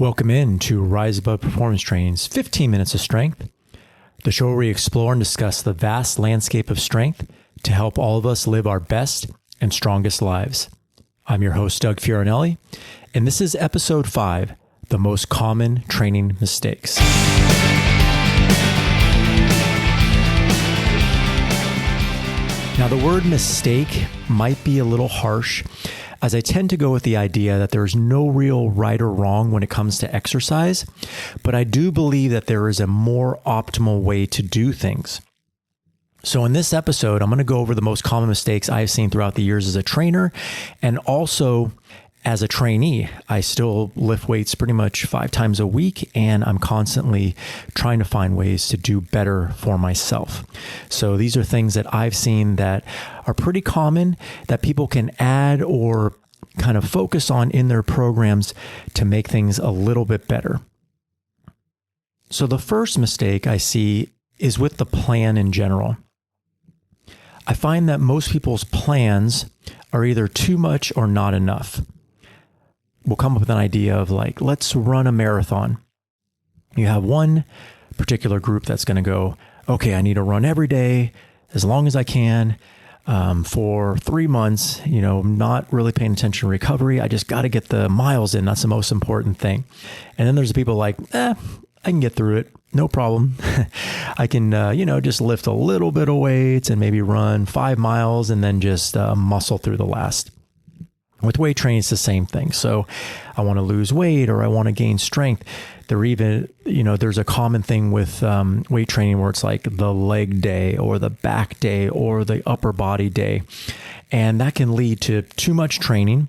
Welcome in to Rise Above Performance Training's 15 Minutes of Strength, the show where we explore and discuss the vast landscape of strength to help all of us live our best and strongest lives. I'm your host, Doug Fiorinelli, and this is episode 5, the most common training mistakes. Now, the word mistake might be a little harsh, as I tend to go with the idea that there's no real right or wrong when it comes to exercise, but I do believe that there is a more optimal way to do things. So in this episode, I'm going to go over the most common mistakes I've seen throughout the years as a trainer and also as a trainee. I still lift weights pretty much 5 times a week, and I'm constantly trying to find ways to do better for myself. So these are things that I've seen that are pretty common that people can add or kind of focus on in their programs to make things a little bit better. So the first mistake I see is with the plan in general. I find that most people's plans are either too much or not enough. We'll come up with an idea of like, let's run a marathon. You have one particular group that's going to go, okay, I need to run every day as long as I can for 3 months, not really paying attention to recovery. I just got to get the miles in. That's the most important thing. And then there's the people like, I can get through it. No problem. I can, just lift a little bit of weights and maybe run 5 miles and then just muscle through the last. With weight training, it's the same thing. So I want to lose weight or I want to gain strength. There's a common thing with weight training where it's like the leg day or the back day or the upper body day. And that can lead to too much training.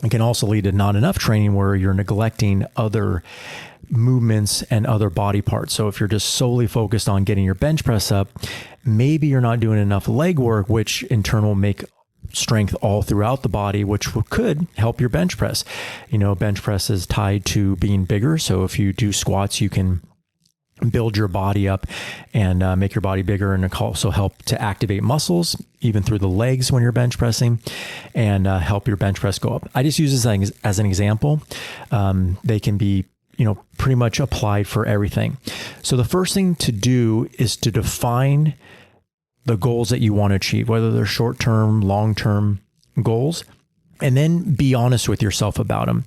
It can also lead to not enough training where you're neglecting other movements and other body parts. So if you're just solely focused on getting your bench press up, maybe you're not doing enough leg work, which in turn will make strength all throughout the body, which could help your bench press. Bench press is tied to being bigger. So if you do squats, you can build your body up and make your body bigger, and also help to activate muscles, even through the legs when you're bench pressing, and help your bench press go up. I just use this as an example. They can be pretty much applied for everything. So the first thing to do is to define the goals that you want to achieve, whether they're short-term, long-term goals, and then be honest with yourself about them.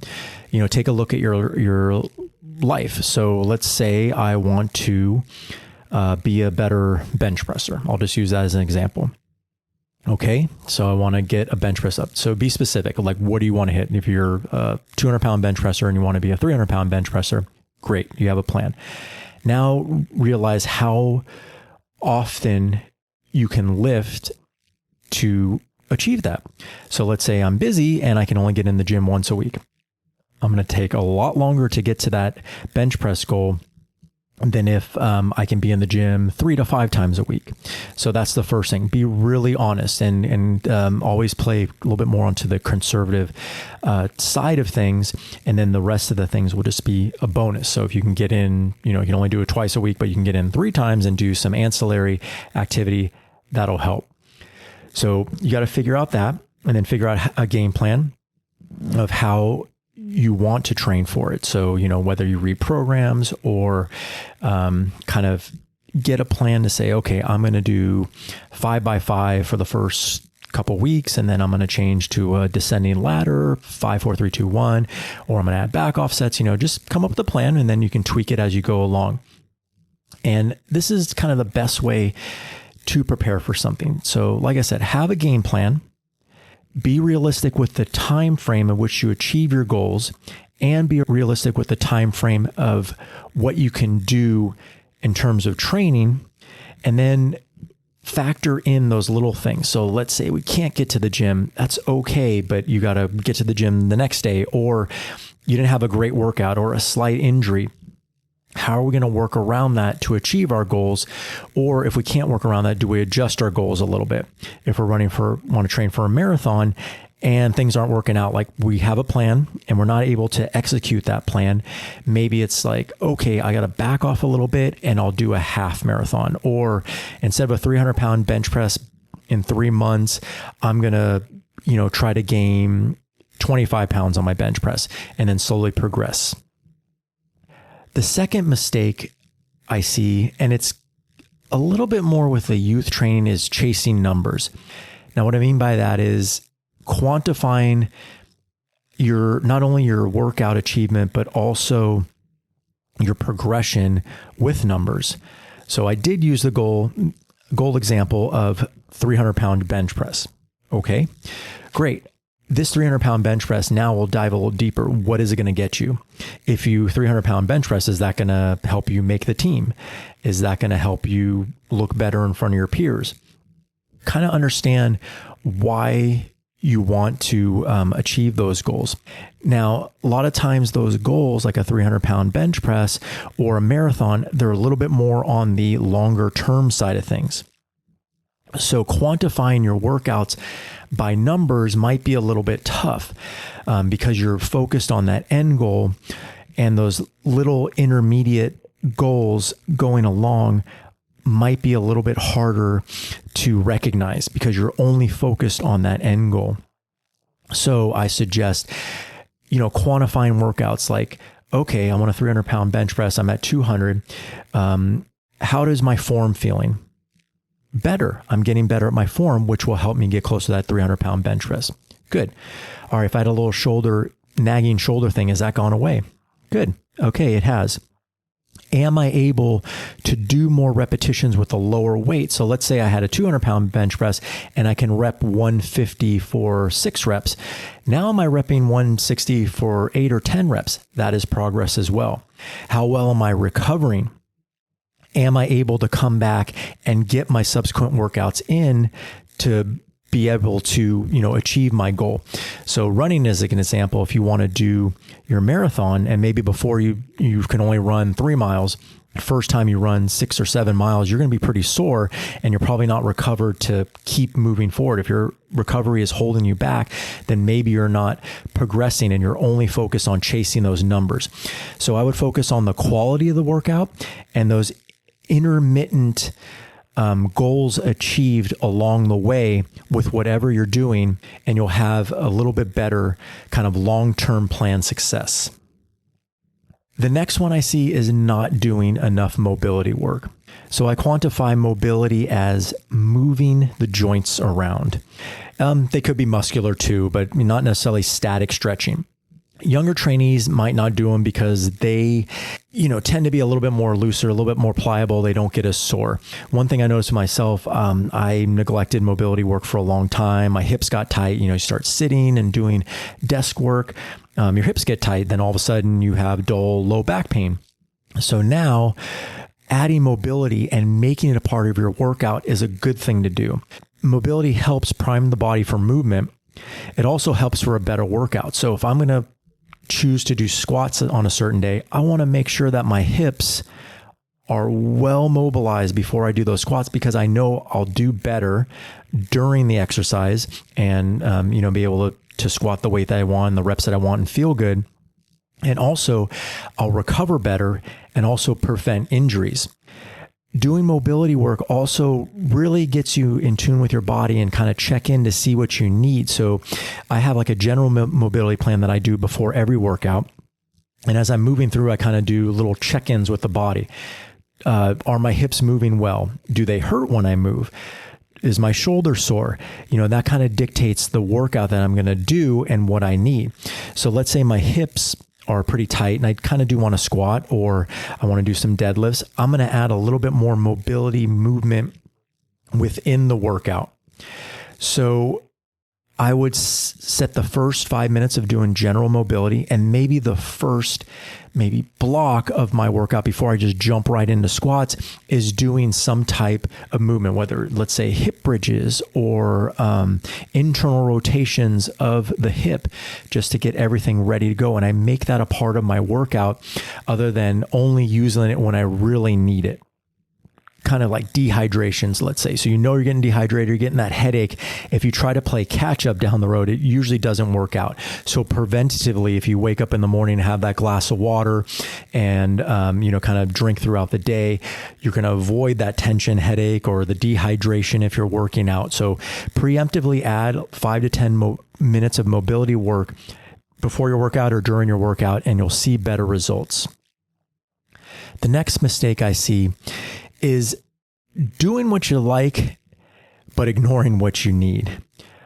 Take a look at your life. So let's say I want to be a better bench presser. I'll just use that as an example. Okay, so I want to get a bench press up. So be specific. Like, what do you want to hit? If you're a 200-pound bench presser and you want to be a 300-pound bench presser, great, you have a plan. Now realize how often you can lift to achieve that. So let's say I'm busy and I can only get in the gym once a week. I'm going to take a lot longer to get to that bench press goal than if I can be in the gym 3 to 5 times a week. So that's the first thing. Be really honest and always play a little bit more onto the conservative side of things. And then the rest of the things will just be a bonus. So if you can get in, you can only do it twice a week, but you can get in 3 times and do some ancillary activity, that'll help. So you got to figure out that, and then figure out a game plan of how you want to train for it. So, whether you read programs or kind of get a plan to say, okay, I'm going to do 5x5 for the first couple weeks, and then I'm going to change to a descending ladder, 5, 4, 3, 2, 1, or I'm going to add back offsets. Just come up with a plan, and then you can tweak it as you go along. And this is kind of the best way to prepare for something. So like I said, have a game plan, be realistic with the time frame in which you achieve your goals, and be realistic with the time frame of what you can do in terms of training, and then factor in those little things. So let's say we can't get to the gym. That's okay, but you got to get to the gym the next day, or you didn't have a great workout or a slight injury. How are we going to work around that to achieve our goals? Or if we can't work around that, do we adjust our goals a little bit? If we're want to train for a marathon and things aren't working out, like we have a plan and we're not able to execute that plan, maybe it's like, okay, I got to back off a little bit and I'll do a half marathon. Or instead of a 300-pound bench press in 3 months, I'm going to, try to gain 25 pounds on my bench press and then slowly progress. The second mistake I see, and it's a little bit more with the youth training, is chasing numbers. Now, what I mean by that is quantifying not only your workout achievement, but also your progression with numbers. So I did use the goal example of 300-pound bench press. Okay, great. This 300-pound bench press, now we'll dive a little deeper. What is it going to get you? If you 300-pound bench press, is that going to help you make the team? Is that going to help you look better in front of your peers? Kind of understand why you want to achieve those goals. Now, a lot of times those goals, like a 300-pound bench press or a marathon, they're a little bit more on the longer term side of things. So quantifying your workouts by numbers might be a little bit tough because you're focused on that end goal, and those little intermediate goals going along might be a little bit harder to recognize because you're only focused on that end goal. So I suggest, quantifying workouts like, okay, I want a 300-pound bench press. I'm at 200. How does my form feeling? Better. I'm getting better at my form, which will help me get close to that 300-pound bench press. Good. All right. If I had a little nagging shoulder thing, has that gone away? Good. Okay. It has. Am I able to do more repetitions with a lower weight? So let's say I had a 200-pound bench press and I can rep 150 for 6 reps. Now am I repping 160 for 8 or 10 reps? That is progress as well. How well am I recovering? Am I able to come back and get my subsequent workouts in to be able to, achieve my goal? So running is like an example. If you want to do your marathon and maybe before you can only run 3 miles, first time you run 6 or 7 miles, you're going to be pretty sore and you're probably not recovered to keep moving forward. If your recovery is holding you back, then maybe you're not progressing and you're only focused on chasing those numbers. So I would focus on the quality of the workout and those intermittent goals achieved along the way with whatever you're doing, and you'll have a little bit better kind of long-term plan success. The next one I see is not doing enough mobility work. So I quantify mobility as moving the joints around. They could be muscular too, but not necessarily static stretching. Younger trainees might not do them because they, tend to be a little bit more looser, a little bit more pliable. They don't get as sore. One thing I noticed myself, I neglected mobility work for a long time. My hips got tight. You start sitting and doing desk work. Your hips get tight. Then all of a sudden you have dull low back pain. So now adding mobility and making it a part of your workout is a good thing to do. Mobility helps prime the body for movement. It also helps for a better workout. So if I'm going to choose to do squats on a certain day, I want to make sure that my hips are well mobilized before I do those squats, because I know I'll do better during the exercise and, be able to squat the weight that I want, the reps that I want, and feel good. And also I'll recover better and also prevent injuries. Doing mobility work also really gets you in tune with your body and kind of check in to see what you need. So I have like a general mobility plan that I do before every workout. And as I'm moving through, I kind of do little check-ins with the body. Are my hips moving well? Do they hurt when I move? Is my shoulder sore? That kind of dictates the workout that I'm going to do and what I need. So let's say my hips are pretty tight and I kind of do want to squat or I want to do some deadlifts. I'm going to add a little bit more mobility movement within the workout. So I would set the first 5 minutes of doing general mobility and maybe the first block of my workout before I just jump right into squats is doing some type of movement, whether let's say hip bridges or internal rotations of the hip, just to get everything ready to go. And I make that a part of my workout other than only using it when I really need it. Kind of like dehydrations, let's say. So you're getting dehydrated, you're getting that headache. If you try to play catch up down the road, it usually doesn't work out. So preventatively, if you wake up in the morning and have that glass of water and, kind of drink throughout the day, you're going to avoid that tension headache or the dehydration if you're working out. So preemptively add 5 to 10 minutes of mobility work before your workout or during your workout, and you'll see better results. The next mistake I see is doing what you like, but ignoring what you need.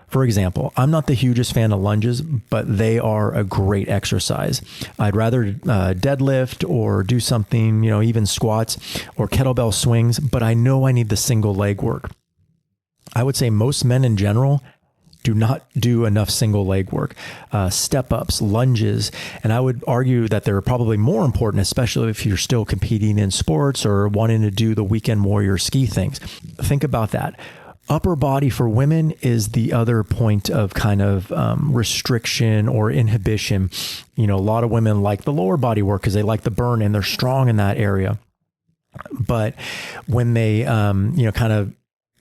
For example, I'm not the hugest fan of lunges, but they are a great exercise. I'd rather deadlift or do something, even squats or kettlebell swings, but I know I need the single leg work. I would say most men in general do not do enough single leg work, step ups, lunges. And I would argue that they're probably more important, especially if you're still competing in sports or wanting to do the weekend warrior ski things. Think about that. Upper body for women is the other point of kind of restriction or inhibition. A lot of women like the lower body work because they like the burn and they're strong in that area. But when they, kind of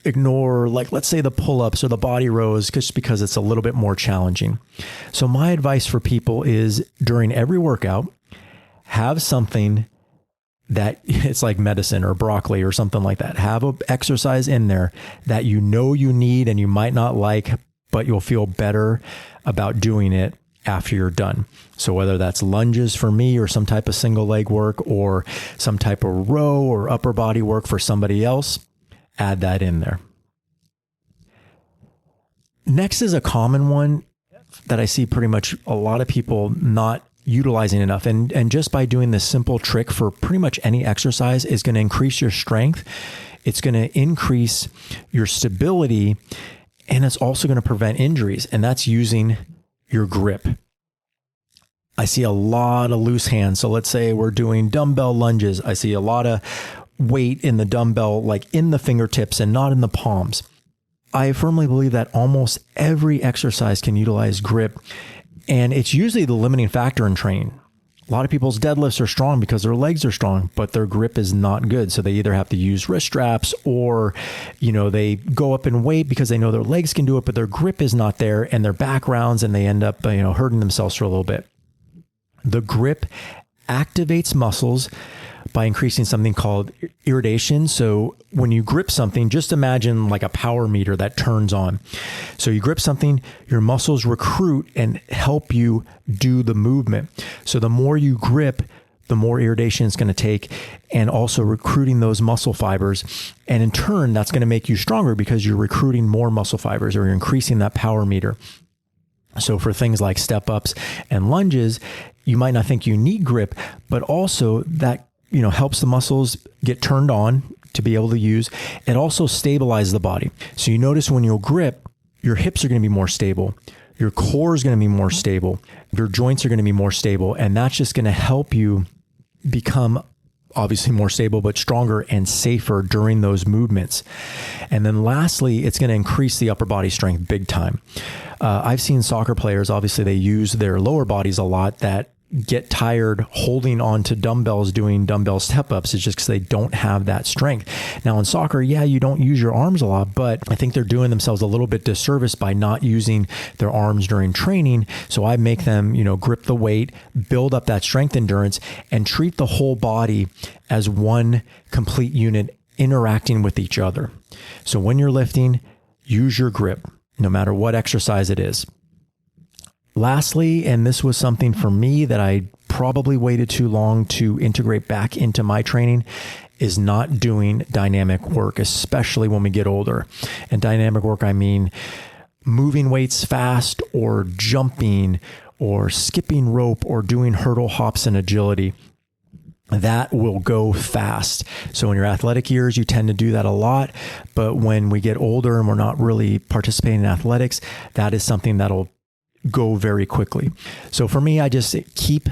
ignore, like, let's say the pull-ups or the body rows, just because it's a little bit more challenging. So my advice for people is during every workout, have something that it's like medicine or broccoli or something like that. Have an exercise in there that you need and you might not like, but you'll feel better about doing it after you're done. So whether that's lunges for me or some type of single leg work or some type of row or upper body work for somebody else, add that in there. Next is a common one that I see pretty much a lot of people not utilizing enough. And just by doing this simple trick for pretty much any exercise is going to increase your strength. It's going to increase your stability, and it's also going to prevent injuries. And that's using your grip. I see a lot of loose hands. So let's say we're doing dumbbell lunges. I see a lot of weight in the dumbbell, like in the fingertips and not in the palms. I firmly believe that almost every exercise can utilize grip. And it's usually the limiting factor in training. A lot of people's deadlifts are strong because their legs are strong, but their grip is not good. So they either have to use wrist straps or, they go up in weight because they know their legs can do it, but their grip is not there and their back rounds and they end up, hurting themselves for a little bit. The grip activates muscles by increasing something called irradiation. So when you grip something, just imagine like a power meter that turns on. So you grip something, your muscles recruit and help you do the movement. So the more you grip, the more irradiation it's going to take, and also recruiting those muscle fibers. And in turn, that's going to make you stronger because you're recruiting more muscle fibers or you're increasing that power meter. So for things like step ups and lunges, you might not think you need grip, but also that helps the muscles get turned on to be able to use. It also stabilizes the body. So you notice when you'll grip, your hips are going to be more stable. Your core is going to be more stable. Your joints are going to be more stable. And that's just going to help you become obviously more stable, but stronger and safer during those movements. And then lastly, it's going to increase the upper body strength big time. I've seen soccer players, obviously they use their lower bodies a lot, that get tired holding on to dumbbells, doing dumbbell step-ups. It's just because they don't have that strength. Now in soccer, you don't use your arms a lot, but I think they're doing themselves a little bit disservice by not using their arms during training. So I make them, grip the weight, build up that strength endurance, and treat the whole body as one complete unit interacting with each other. So when you're lifting, use your grip, no matter what exercise it is. Lastly, and this was something for me that I probably waited too long to integrate back into my training, is not doing dynamic work, especially when we get older. And dynamic work, I mean moving weights fast or jumping or skipping rope or doing hurdle hops and agility. That will go fast. So in your athletic years, you tend to do that a lot. But when we get older and we're not really participating in athletics, that is something that'll go very quickly. So for me, I just keep,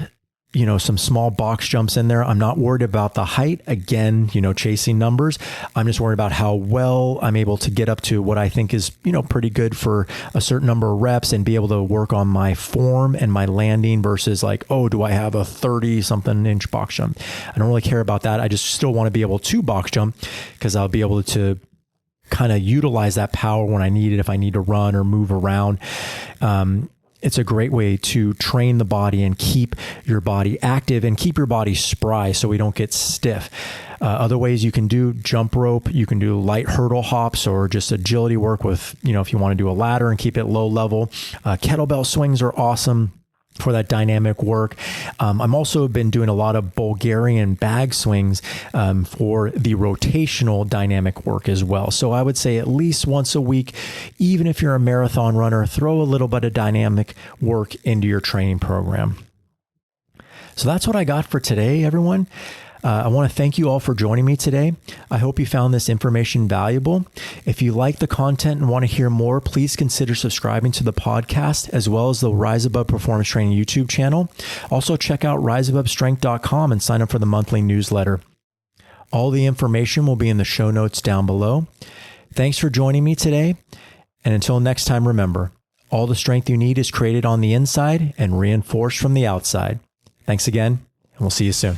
some small box jumps in there. I'm not worried about the height. Again, chasing numbers. I'm just worried about how well I'm able to get up to what I think is, pretty good for a certain number of reps and be able to work on my form and my landing versus like, do I have a 30 something inch box jump? I don't really care about that. I just still want to be able to box jump because I'll be able to kind of utilize that power when I need it, if I need to run or move around. It's a great way to train the body and keep your body active and keep your body spry so we don't get stiff. Other ways you can do jump rope, you can do light hurdle hops or just agility work with, if you want to do a ladder and keep it low level. Kettlebell swings are awesome. for that dynamic work. I'm also been doing a lot of Bulgarian bag swings for the rotational dynamic work as well. So I would say at least once a week, even if you're a marathon runner, throw a little bit of dynamic work into your training program. So that's what I got for today, everyone. I want to thank you all for joining me today. I hope you found this information valuable. If you like the content and want to hear more, please consider subscribing to the podcast as well as the Rise Above Performance Training YouTube channel. Also, check out riseabovestrength.com and sign up for the monthly newsletter. All the information will be in the show notes down below. Thanks for joining me today. And until next time, remember, all the strength you need is created on the inside and reinforced from the outside. Thanks again, and we'll see you soon.